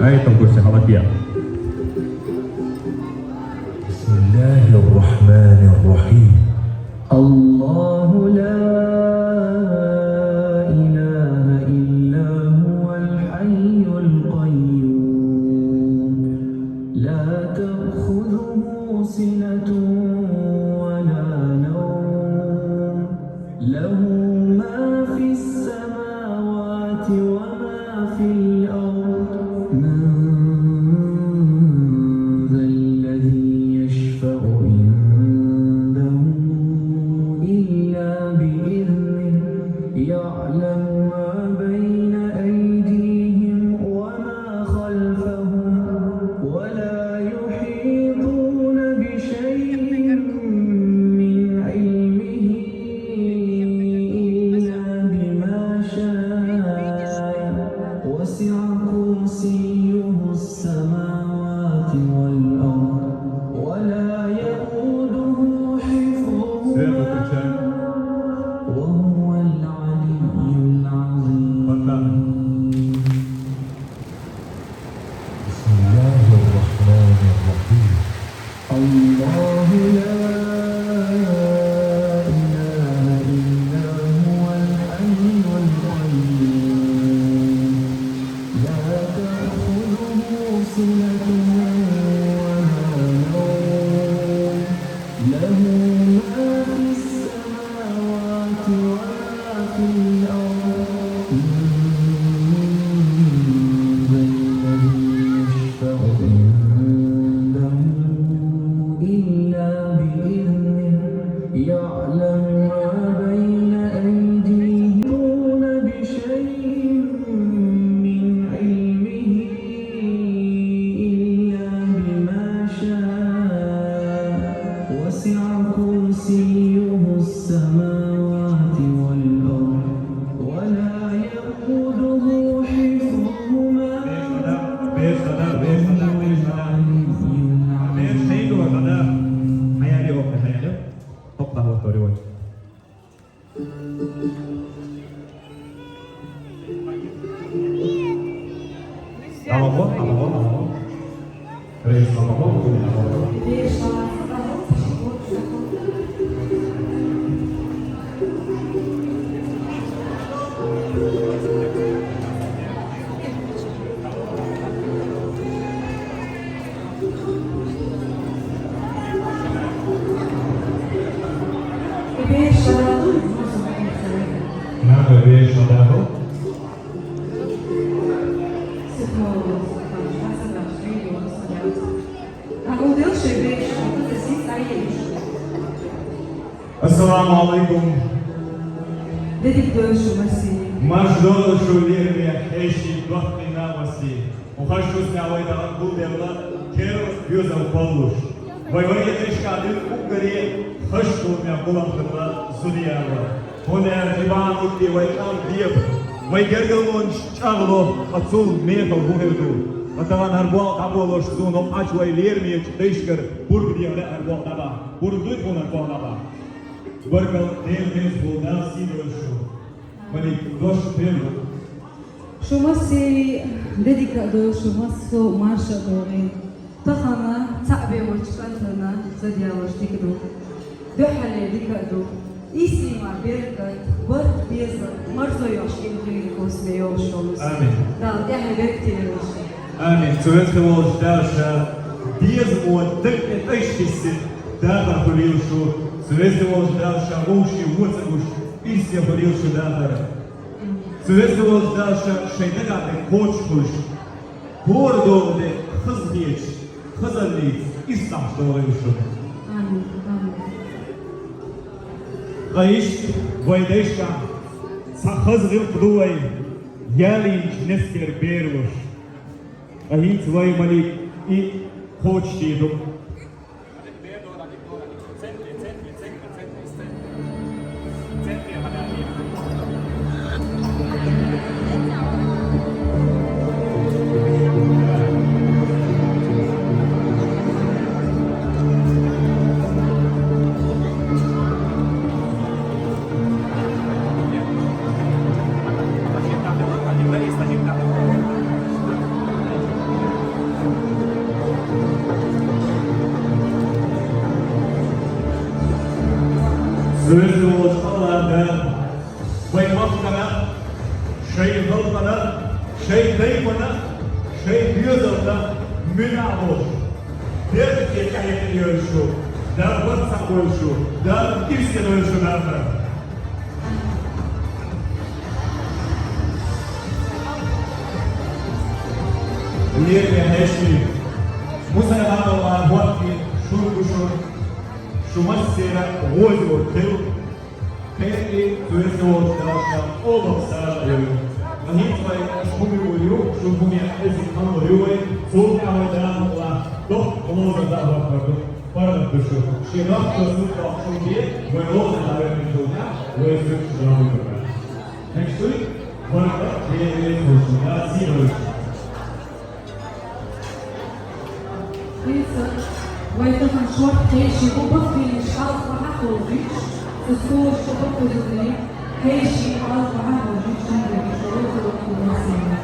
Ay, tungkol sa kawatiya. Bismillahirrahmanirrahim. Allahu la ilaha illa huwal hayyul qayyum. La ta'khudhuhu sinatun wa la nawm. Lahu ma fis samawati wa ma fil ard. يعلم ما بين أيديهم وما خلفهم ولا يحيطون بشيء من علمه إلا بما شاء وسع كرسيه السماوات والأرض ولا يؤوده حفظهما وهو العلي العظيم. بسم الله الرحمن الرحيم. الله لا إله إلا هو الحي القيوم لا تأخذه سنة ولا نوم له ما في السماوات وما في الأرض من الذي يشفع عنده إلا بإذنه يعلم ما بين أيديهم بشيء من علمه إلا بما شاء وسع كرسيه السماوات والأرض ولا يؤوده حفظهما Assalamu alaikum. Dedik dövüşmesi. Majdol şulerine eşi dohtina vasi. Uhaşus navaydalan bu devla keros gözüm paluş. Vayvaya teşkadil ukgari haşkulmya bulamkırla zudiyava. Hone ziban ukti vaykan diyab. Vaygergelon çağlo hatsul meha buherdu. Atavan harbual kaboloş zunom açvay lermiye çıtışkır. Burg diyavle harbual daba. Burgdut honar bağlaba. Barkal devnes boldan sidoshu. Mani dosh pelo. Shumasi dedika do shumaso marsha dore. Tahana ta'be wachkantana zadiyawar tikdo. Dohale dikado. Isima berkat bar beza marzo yoshkin klinikos meyoshos. Amen. Da dehe bektiyosh. Amen. Zuerst gewollt dasha. Dies und denk eishkisin. Dagar polilshu. Zuerst gewollt dasha ushi wurzelgush. Isya polilshu dagar. Zuerst gewollt dasha şeydega de koçkush. Hordovde kızgeç. Kızarliç. İslam doğruyuşu. Amen. Amen. Gayış vaydeşka. Sakız gil kuduvay. Ялинч Нескер Бервуш. Ahit svoj malik i hoćti do sözü olsalarda baymaklara, şey halkana, şey daymana, şey diyozalda münavur. Der hikayet ölçü, der WhatsApp ölçü, der Instagram ölçülerden. Yer ve her şey. Musa'ya var vakti, şurkuşur, Шумасера возьму тыл, петли туесот далша обоксараю. Нахитвай шумиую, шумуя эзиканурюй, сулкавайданла, дох лоза давакаду, парадушу. Ширак тосука шумбе, вой лоза давакадуня, вой сюк жамыкара. Некшуй, варка клееве слушна, силуй. ويتفن شورت هيشي وبطي شخص وحقه وفيش الصور شبطه جزني هيشي وعلى وحقه وفيش جنبه بشروط الوقت الوصية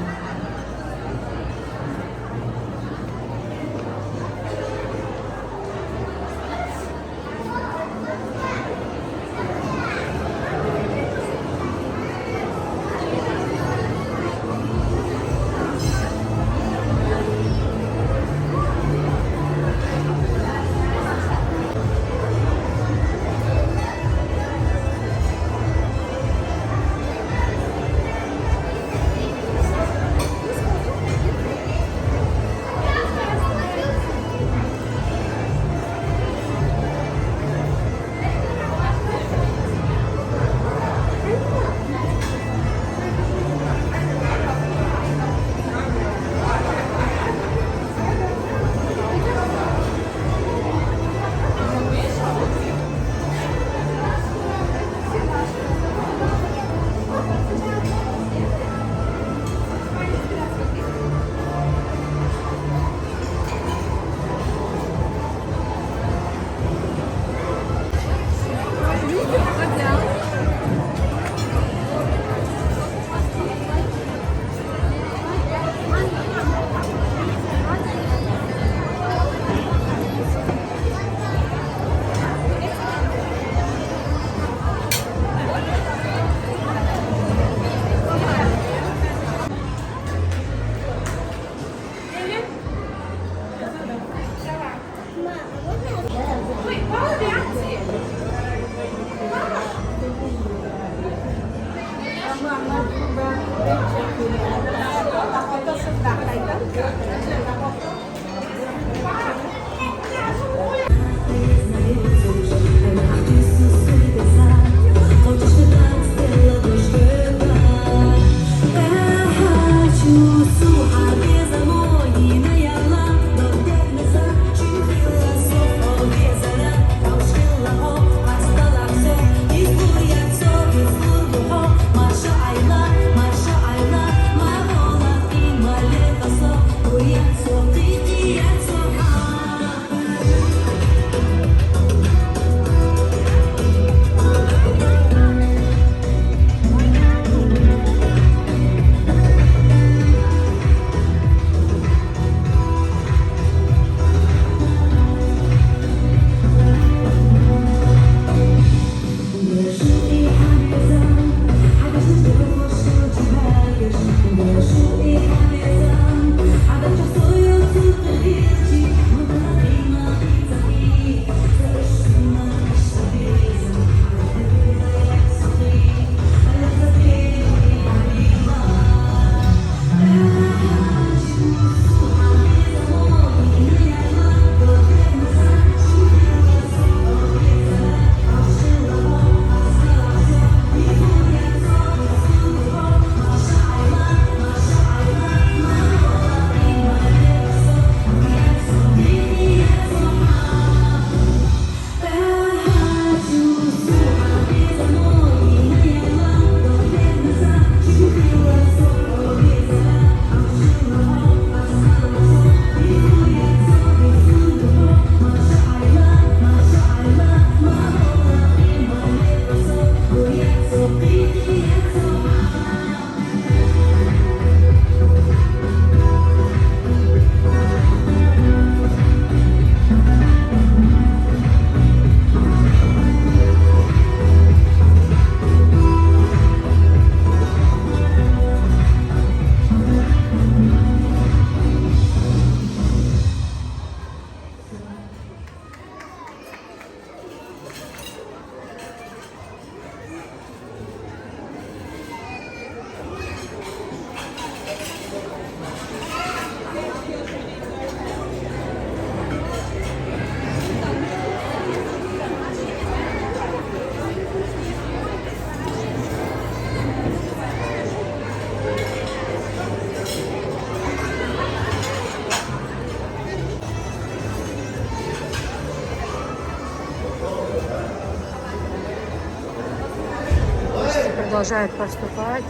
продолжает поступать.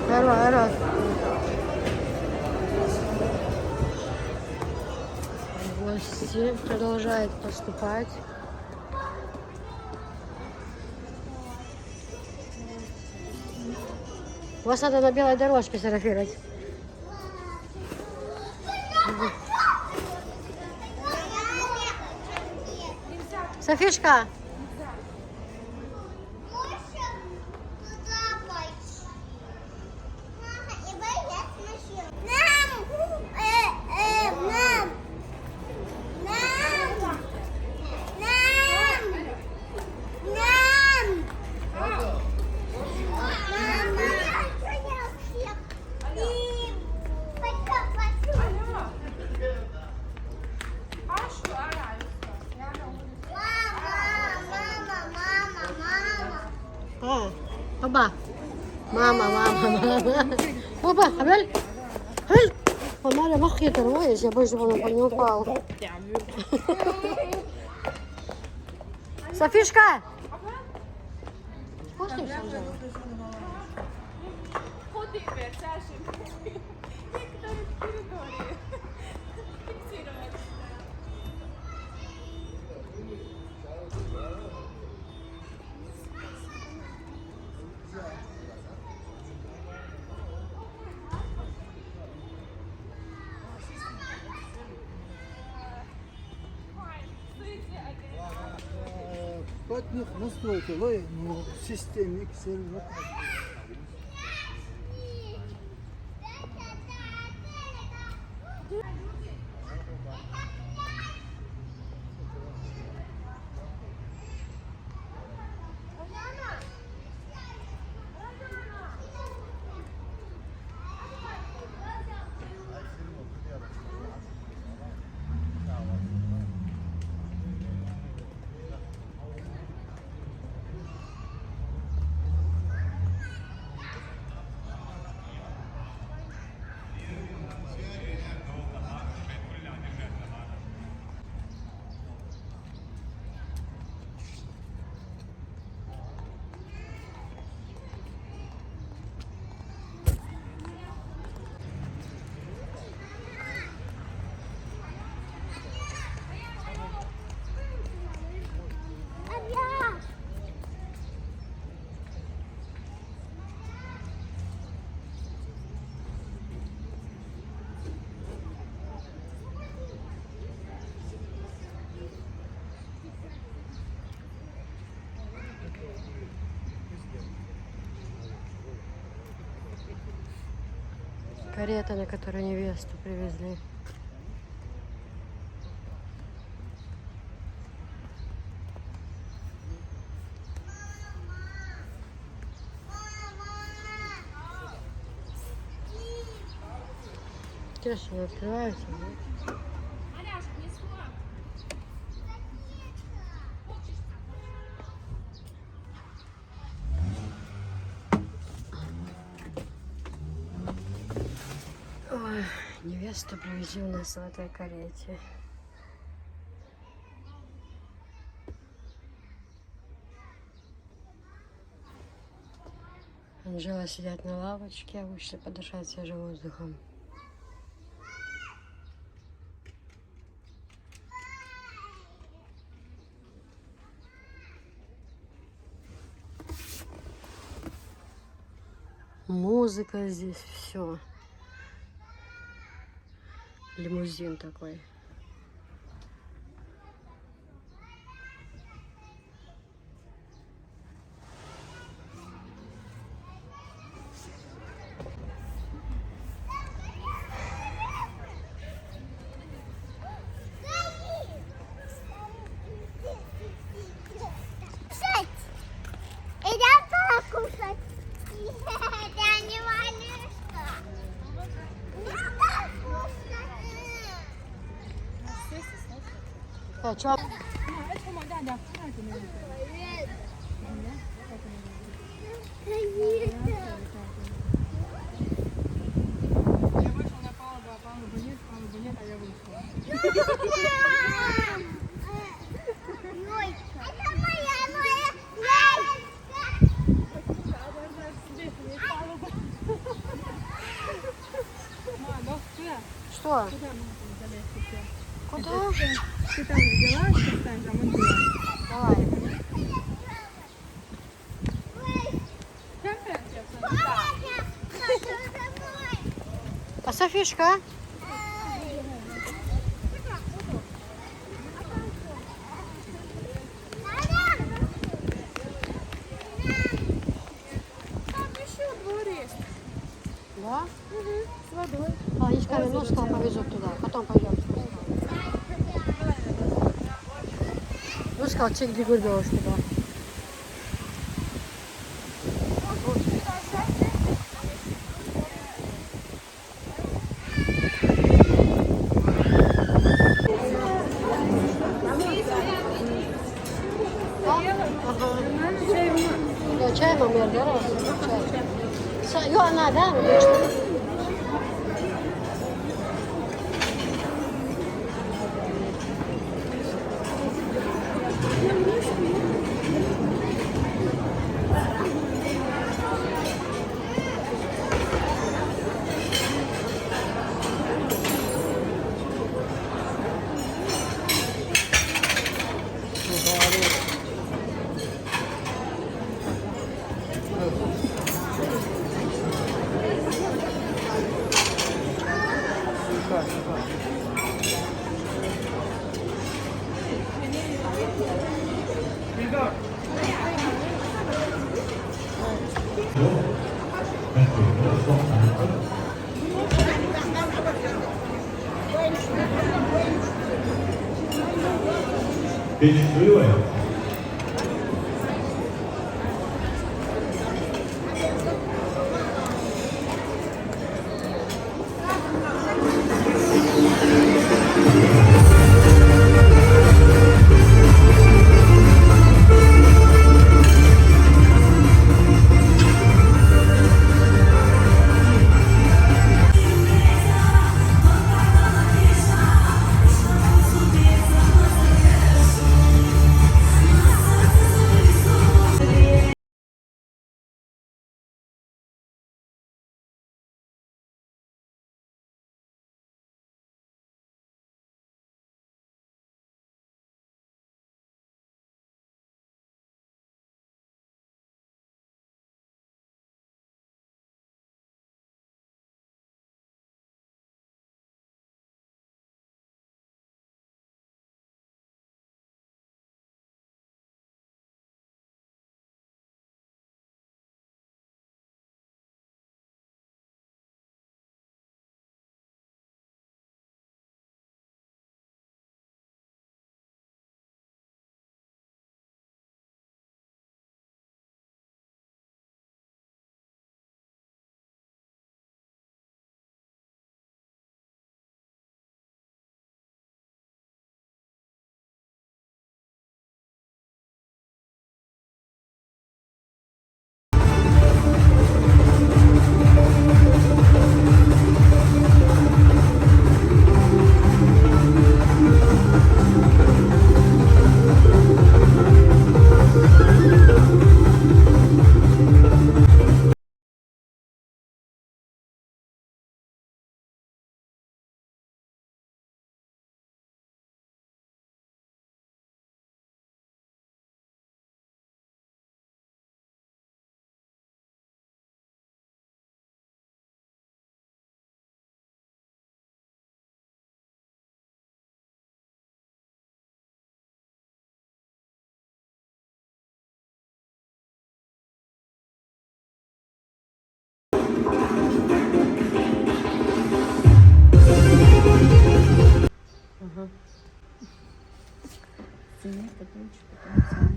Первый раз. Гости продолжает поступать. Вас надо на белой дорожке сфотографировать. Софишка! Оба. Мама. Оба, Абель. Абель. Мама, мах я тормоюсь, я боюсь, чтобы он не упал. Софишка! Пошли все уже. От них настройки, ви системник сервер. Карета, на которой невесту привезли. Интересно, не открывается, да? Ой, невесту привезли у нас в этой карете. Анжела сидят на лавочке, вышли подышать свежим воздухом. Музыка здесь, все. Лимузин такой. Чё? Ой, это Что? Куда? Ты там взяла, там он взяла. Давай. А Софишка? Там еще двор есть. Да? С водой. Анечка, ну сказал, повезут туда. Потом пойдем. Ну сказал, чек Григорьевич туда. Да, чай мам yer, да, чай. Yok ana, да? Переживай.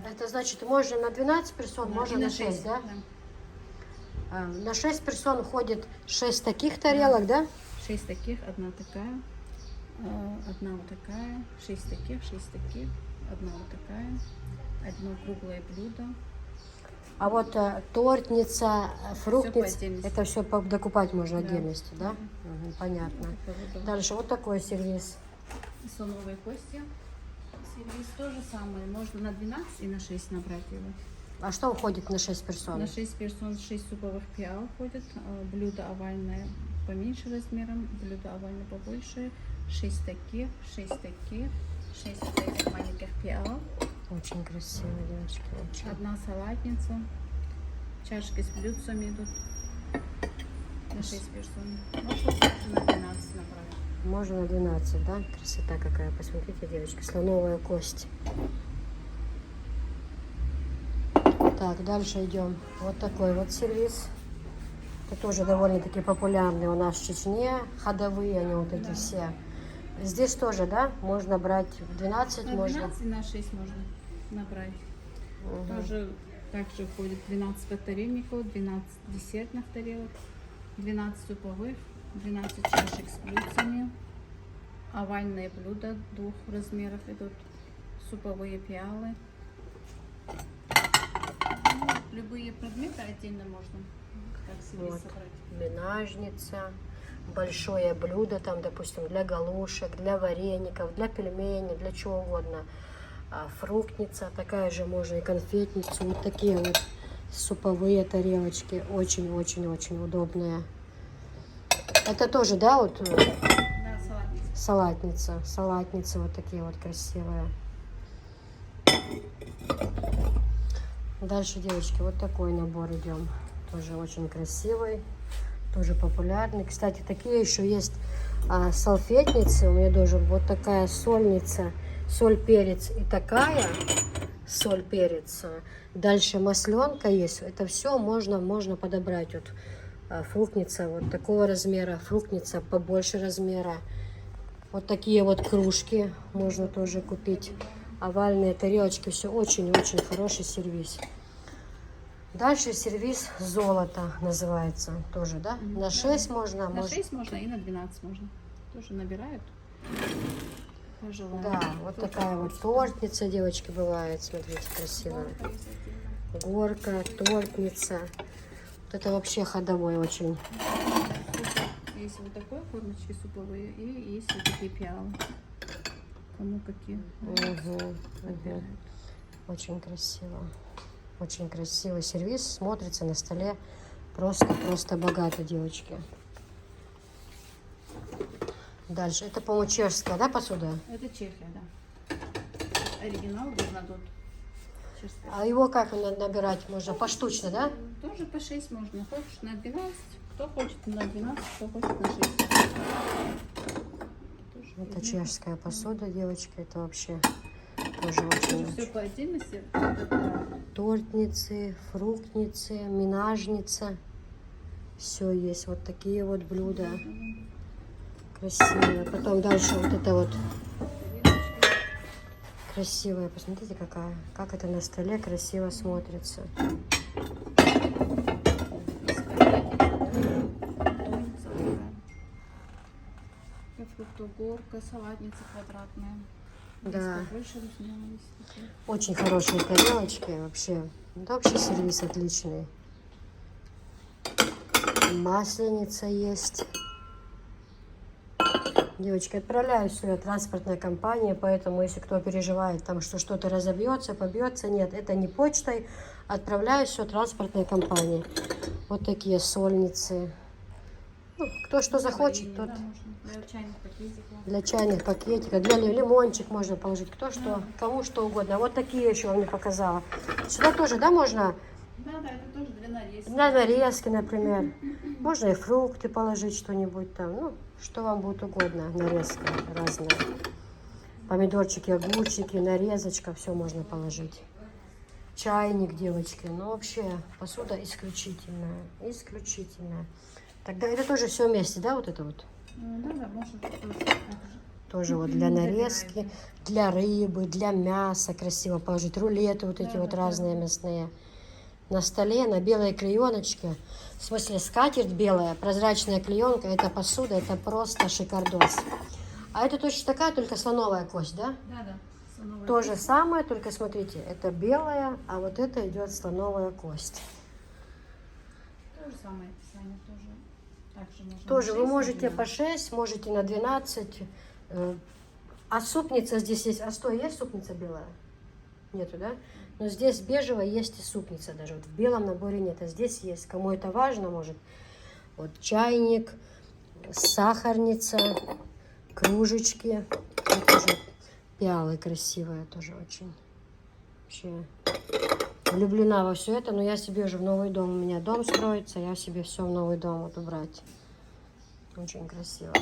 Это значит, можно на 12 персон, можно на 6, да? На 6 персон входит 6 таких тарелок, да? 6 таких, одна такая, одна вот такая, 6 таких, одна вот такая, одно круглое блюдо. А вот тортница, фруктница, отдельности. это все докупать можно отдельности, да? Мгм, понятно. Дальше вот такой сервис. Слоновые кости. Сервис то же самое. Можно на 12 и на 6 набрать его. А что входит на 6 персон? На 6 персон 6 суповых пиал входит. Блюдо овальное поменьше размером, блюдо овальное побольше, 6 таких, 6 таких, 6 вот этих маленьких пиал, Очень красиво, девочки. Очень. одна салатница, чашки с блюдцами идут на 6 персон. Можно также на 12 набрать. Можно на 12, да? Красота какая. Посмотрите, девочки. Слоновая кость. Так, дальше идем. Вот такой вот сервис. Это тоже довольно-таки популярный у нас в Чечне. Ходовые они вот эти все. Здесь тоже, да? Можно брать в 12, На можно. 12 и на 6 можно набрать. Тоже также входит 12 повторенников, 12 десертных тарелок, 12 суповых, 12 чашек с блюдцами, овальные блюда двух размеров идут, суповые пиалы. Ну, любые предметы отдельно можно как себе Вот. собрать. Менажница. Большое блюдо, там, допустим, для галушек, для вареников, для пельменей, для чего угодно. Фруктница, такая же можно и конфетницу. Вот такие вот суповые тарелочки. Очень-очень-очень удобные. Это тоже, да, вот Да, салатница. салатница. Салатницы вот такие вот красивые. Дальше, девочки, вот такой набор идем. Тоже очень красивый, тоже популярный. Кстати, такие еще есть салфетницы. У меня тоже вот такая сольница, соль, перец и такая соль, перец. Дальше масленка есть. Это все можно подобрать. Вот фруктница вот такого размера, фруктница побольше размера. Вот такие вот кружки можно тоже купить. Овальные тарелочки. Все очень-очень хороший сервис. Дальше сервис золото называется. Тоже, да? На 6 можно. На 6 можно и на 12 можно. Тоже набирают. Пожелаю. Да, вот такая вот тортница, девочки, бывает. Смотрите, красивая. Горка, тортница. Вот это вообще ходовой очень. Есть вот такой формочки суповые и есть вот такие пиалы. Кому какие. Угу. Очень красиво. Очень красивый сервис. Смотрится на столе просто богато, девочки. Дальше. Это, по-моему, чешская, да, посуда? Это Чехия, да. Оригинал тут. Чешская. А его как набирать можно? Поштучно, да? Тоже по 6 можно. Хочешь на 12, кто хочет на 12, кто хочет на 6. Тоже Это видно. чешская посуда, девочки. Это вообще тоже очень... Все по отдельности. Тортницы, фруктницы, минажница. Все есть. Вот такие вот блюда. Красивые. Потом дальше вот это вот красивая. Посмотрите, какая. Как это на столе красиво смотрится. Фруктогорка, салатница квадратная. Да. Есть побольше размера, есть такие. Очень хорошие тарелочки. Вообще. Да, вообще сервис отличный. Масленица есть. Девочки, отправляю сюда транспортная компания, поэтому если кто переживает, там, что что-то разобьется, побьется, нет, это не почтой, отправляю все транспортной компании. Вот такие сольницы. Ну, кто что захочет, тот Да, можно. Для чайных пакетиков. для чайных пакетиков, для лимончик можно положить, кто что, кому что угодно. Вот такие еще вам не показала. Сюда тоже, да, можно Да, это тоже для нарезки. для нарезки, например. Можно и фрукты положить, что-нибудь там, ну, что вам будет угодно, нарезка разная. Помидорчики, огурчики, нарезочка, все можно положить. Чайник, девочки, ну вообще посуда исключительная, исключительная. Тогда это тоже все вместе, да, вот это вот? Да, можно тоже так же. Тоже вот для нарезки, для рыбы, для мяса красиво положить. Рулеты вот эти вот разные мясные. На столе, на белой клееночке. В смысле, скатерть белая, прозрачная клеенка, это посуда, это просто шикардос. А это точно такая, только слоновая кость, да? Да. Слоновая То же самое, только смотрите, это белая, а вот это идет слоновая кость. То же самое описание тоже. Также можно Тоже на вы 6, можете на по 6, можете на 12. А супница здесь есть. А что, есть супница белая? Нету, да? Но здесь бежевая есть и супница даже. Вот в белом наборе нет, а здесь есть. Кому это важно, может. Вот чайник, сахарница, кружечки. Вот тоже пиалы красивые, тоже очень. Вообще влюблена во все это, но я себе уже в новый дом, у меня дом строится, я себе все в новый дом буду брать. Очень красиво.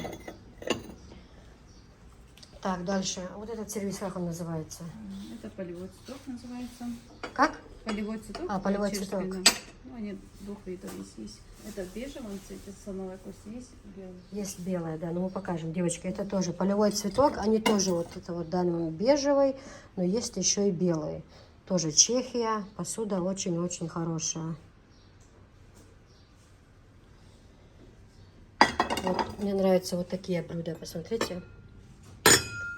Так, дальше. Вот этот сервис, как он называется? Это полевой цветок называется. Как? Полевой цветок. А, полевой через цветок. спину. Ну, они двух видов есть. Это в бежевом цвете, слоновой кости, есть белый. Есть белая, да, ну мы покажем. Девочки, это тоже полевой цветок, они тоже вот это вот данный бежевый, но есть еще и белый. Тоже Чехия, посуда очень-очень хорошая. Вот, мне нравятся вот такие блюда, посмотрите.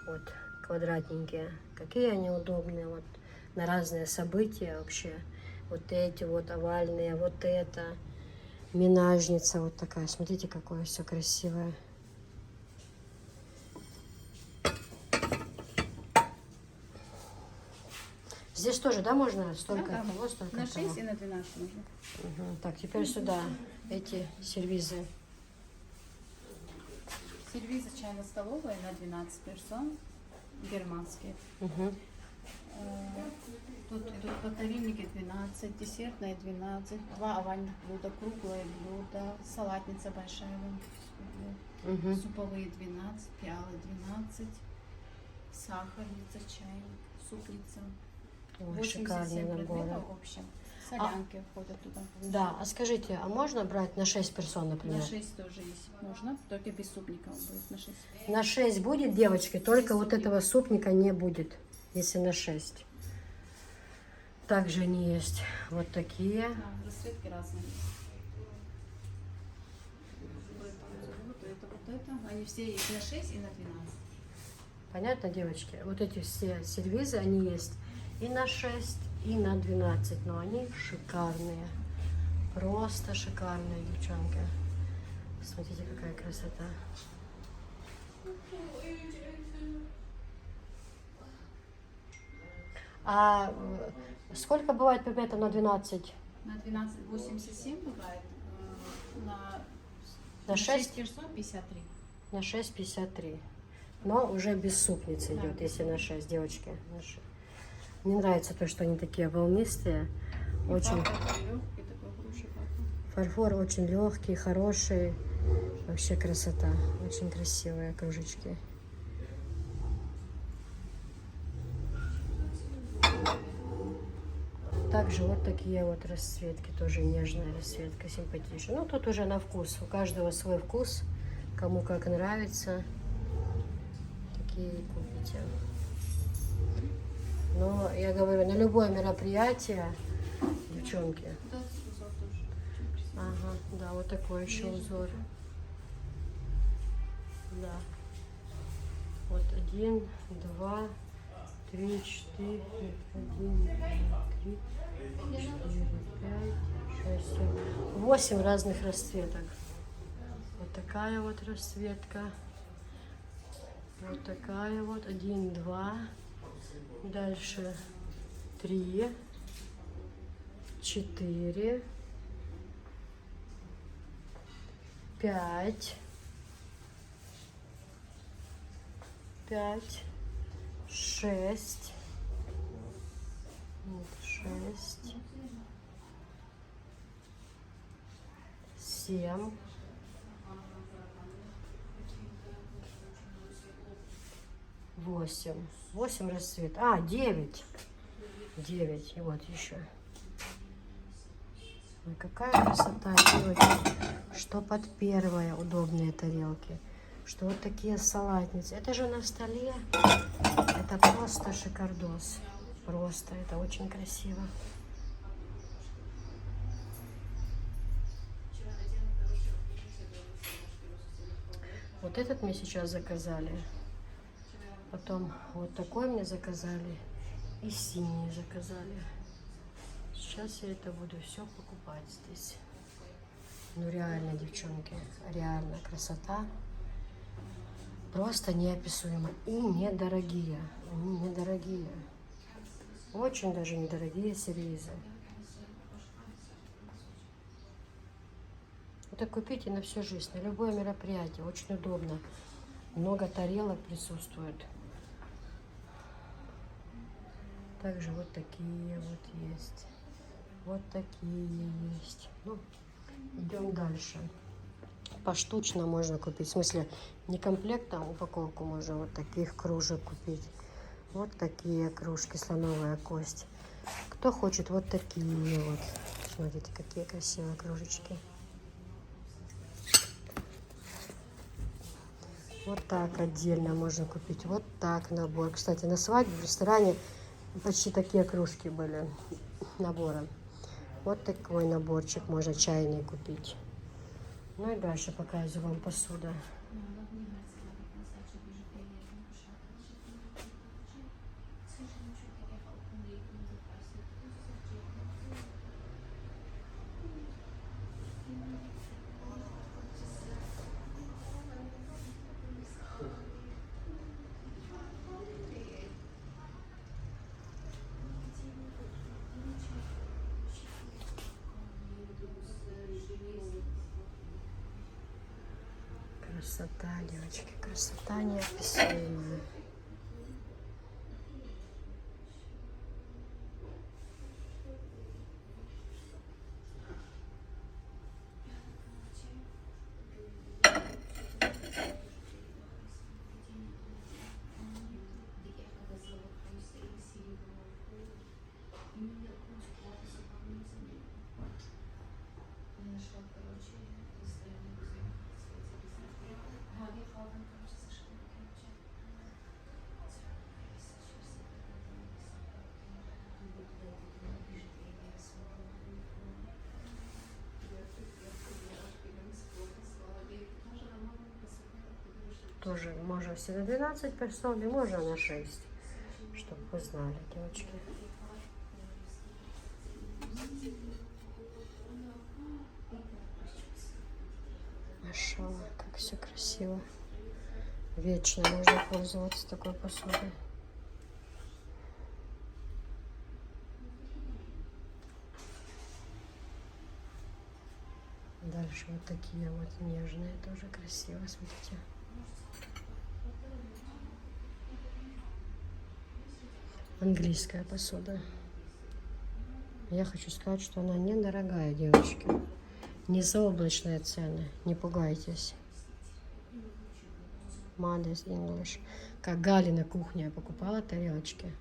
Вот, квадратненькие. Какие они удобные, вот, на разные события вообще. Вот эти вот овальные, вот это. Минажница вот такая. Смотрите, какое все красивое. Здесь тоже, да, можно столько Да, да. того, столько На того? 6 и на 12 можно. Мгм. Так, теперь сюда эти сервизы. Сервизы чайно-столовые на 12 персон. Германские. Мгм. Тут идут батарейники 12, десертные 12, 2 овальных блюда, круглые блюда, салатница большая, Мгм. суповые 12, пиалы 12, сахарница, чайник, супница. Ой, шикарные 87 наборы. предметов в общем. Солянки входят туда. Да, а скажите, а можно брать на 6 персон, например? На 6 тоже есть. Можно, только без супников будет на 6. На 6 будет, девочки, только вот этого супника не будет, если на 6. Также они есть вот такие. Да, расцветки разные есть. Вот это. Они все есть на 6 и на 12. Понятно, девочки? Вот эти все сервизы, они есть и на 6, и на 12. Но они шикарные. Просто шикарные, девчонки. Смотрите, какая красота. А сколько бывает предметов на 12? На 12 87 бывает. На 6? персон 53. На 6,53. Но уже без супницы Да, идет, без если на 6, девочки. На 6. Мне нравится то, что они такие волнистые. Очень Легкий такой, хороший пахнет. фарфор очень легкий, хороший. Вообще красота. Очень красивые кружечки. Также вот такие вот расцветки, тоже нежная расцветка, симпатичная. Ну, тут уже на вкус, у каждого свой вкус, кому как нравится, такие и купите. Но я говорю, на любое мероприятие, девчонки, Да, узор тоже. Очень красивый. ага, да, вот такой еще узор. Да. Вот 1, 2, 3, 4, 1, 2, 3, 4, 5, 6, 7, 8 разных расцветок. Вот такая вот расцветка. Вот такая вот. 1, 2. Дальше 3, 4, 5, 5, 6, 6, 7, 8. 8 расцвет. А, 9. 9. И вот еще. Ой, какая красота, девочки. Что под первые удобные тарелки. Что вот такие салатницы. Это же на столе. Это просто шикардос. Просто. Это очень красиво. Вот этот мне сейчас заказали. Потом вот такой мне заказали. И синий заказали. Сейчас я это буду все покупать здесь. Ну реально, девчонки, реально красота. Просто неописуемо. И недорогие. Они недорогие. Очень даже недорогие сервизы. Это купите на всю жизнь, на любое мероприятие. Очень удобно. Много тарелок присутствует. Также вот такие вот есть. Вот такие есть. Ну, идем дальше. Поштучно можно купить. В смысле, не комплект, а упаковку можно вот таких кружек купить. Вот такие кружки, слоновая кость. Кто хочет вот такие вот. Смотрите, какие красивые кружечки. Вот так отдельно можно купить. Вот так набор. Кстати, на свадьбе в ресторане почти такие кружки были набором. Вот такой наборчик можно чайный купить. Ну и дальше показываю вам посуду. Красота, девочки, красота неописуемая. Тоже можно все на 12 персон, и можно на 6, чтобы вы знали, девочки. Машалла, как все красиво. Вечно можно пользоваться такой посудой. Дальше вот такие вот нежные, тоже красиво, смотрите. Английская посуда. Я хочу сказать, что она недорогая, девочки. Не заоблачные цены, не пугайтесь. Mother's English. Как Галина кухня покупала тарелочки.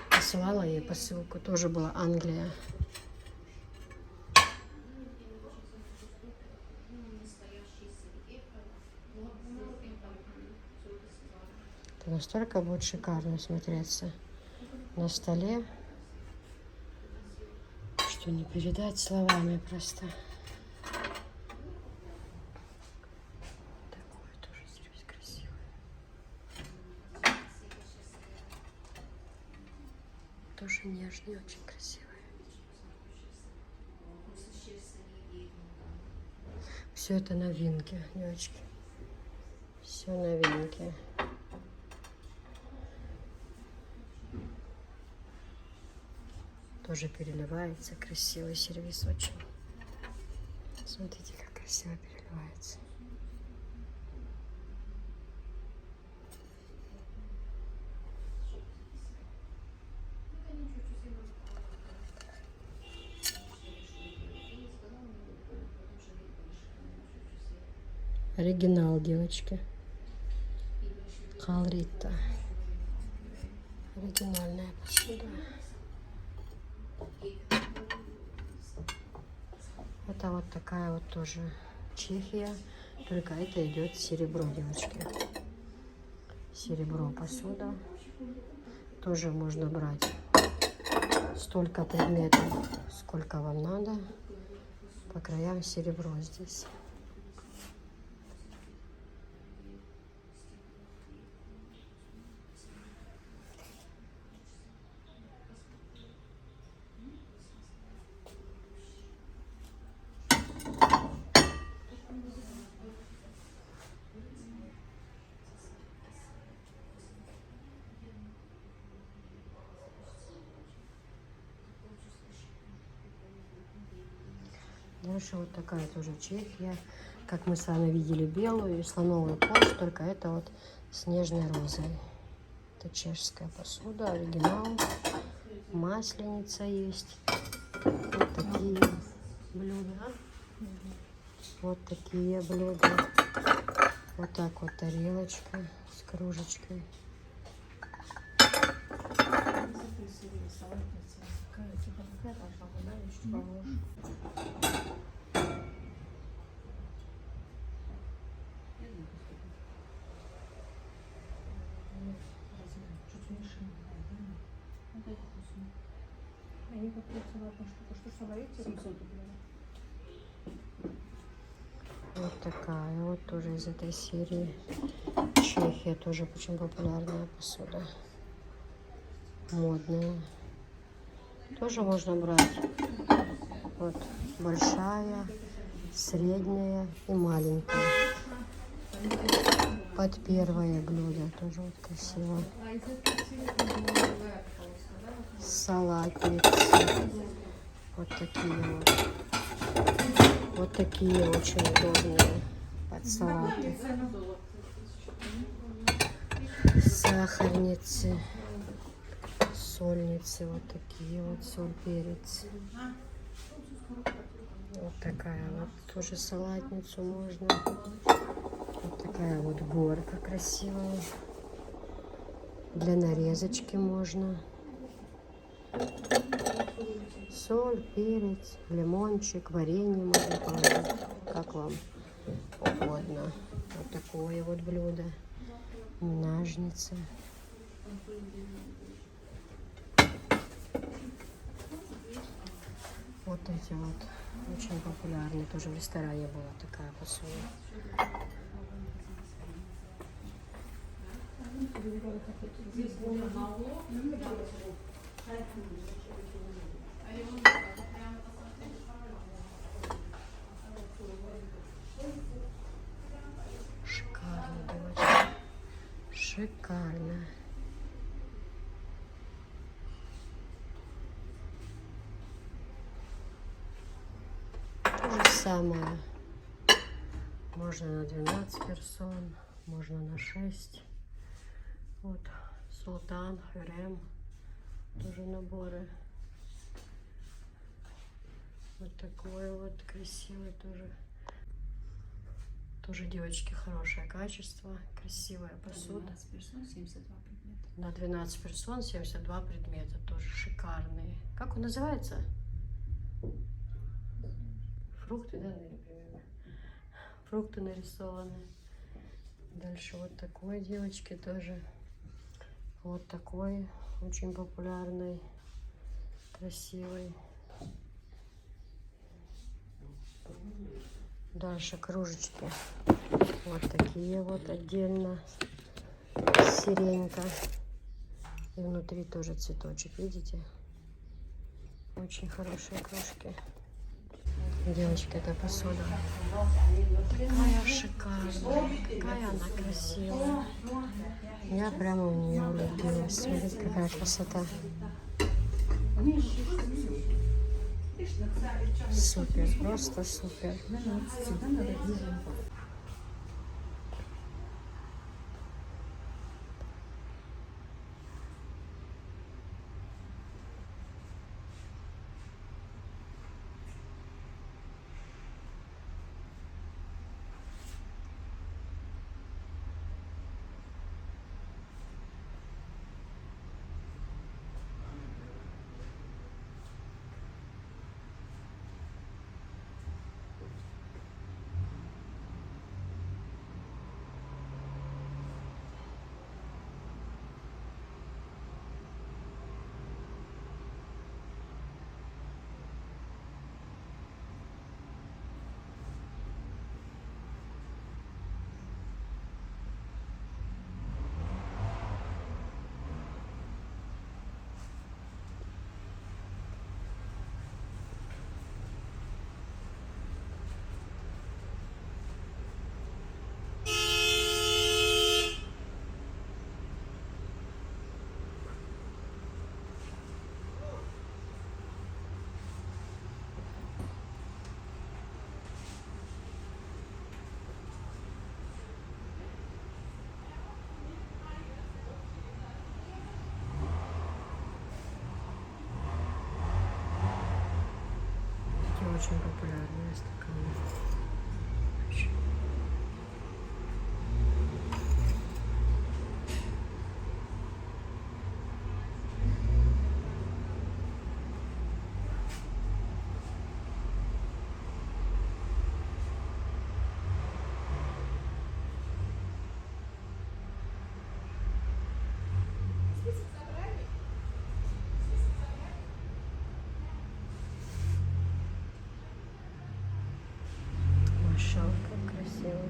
Посылала ей посылку. Тоже была Англия. Это настолько будет шикарно смотреться на столе, что не передать словами просто. Такое тоже здесь красивое. Тоже нежный, очень красивый. Все это новинки, девочки. Все новинки. Тоже переливается. Красивый сервис очень. Смотрите, как красиво переливается. Оригинал, девочки. Халрита. Оригинальная посуда. Это вот такая вот тоже Чехия, только это идет серебро, девочки. Серебро посуда. Тоже можно брать столько предметов, сколько вам надо. По краям серебро здесь. Дальше вот такая тоже Чехия. Как мы с вами видели белую и слоновую кость, только это вот с нежной розой. Это чешская посуда, оригинал. Масленица есть. Вот такие блюда. Вот такие блюда. Вот так вот тарелочка с кружечкой. Вот такая вот тоже из этой серии. Чехия тоже очень популярная посуда. Модная. Тоже можно брать. Вот большая, средняя и маленькая. Под первое блюдо тоже вот красиво. Салатницы. Вот такие вот. Вот такие очень удобные под салаты. Сахарницы, сольницы, вот такие вот, соль, перец. Вот такая вот, тоже салатницу можно. Вот такая вот горка красивая. Для нарезочки можно. Соль, перец, лимончик, варенье можно положить, как вам угодно. Вот такое вот блюдо. Ножницы. Вот эти вот очень популярные. Тоже в ресторане была такая посуда. Шикарно, девочки. Шикарно. То же самое. Можно на 12 персон, можно на 6. Вот, султан, хюрем. Тоже наборы. Вот такой вот красивый тоже. Тоже, девочки, хорошее качество, красивая посуда. 12 персон, 72 предмета. На 12 персон 72 предмета, тоже шикарные. Как он называется? Фрукты, да, например? Фрукты нарисованы. Дальше вот такой, девочки, тоже. Вот такой, очень популярный, красивый. Дальше кружечки. Вот такие вот отдельно. Сиренька. И внутри тоже цветочек, видите? Очень хорошие кружки. Девочки, эта посуда такая шикарная, какая она красивая. Я прямо в нее влюбилась. Смотрите, какая красота. Супер, просто супер. очень популярная стаканы. Маша, как красиво.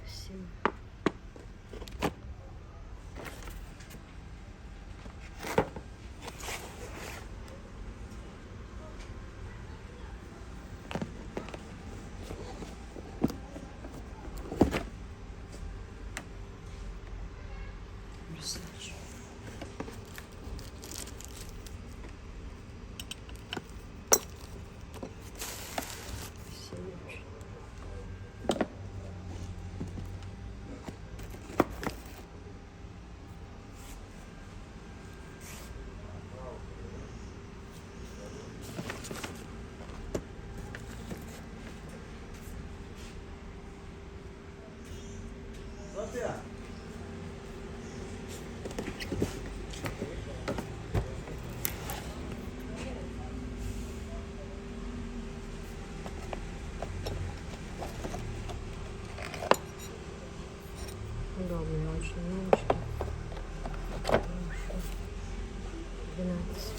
Красиво. Красавчик. Красиво очень. Удобно очень, новочки. Хорошо. 12.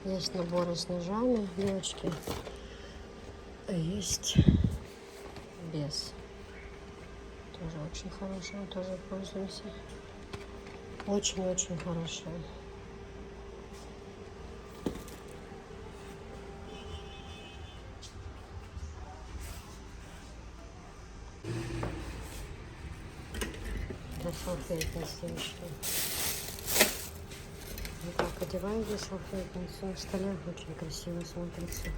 Есть наборы с ножами, девочки, а есть без. Тоже очень хорошая, тоже пользуемся. Очень-очень хорошая. Для салфетниц, девочки. Вот так одеваем здесь салфетницу. На столе очень красиво смотрится.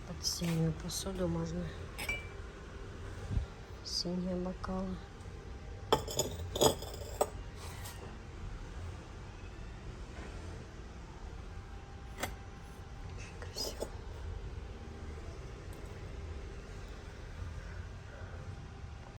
Под синюю посуду можно. Синие бокалы.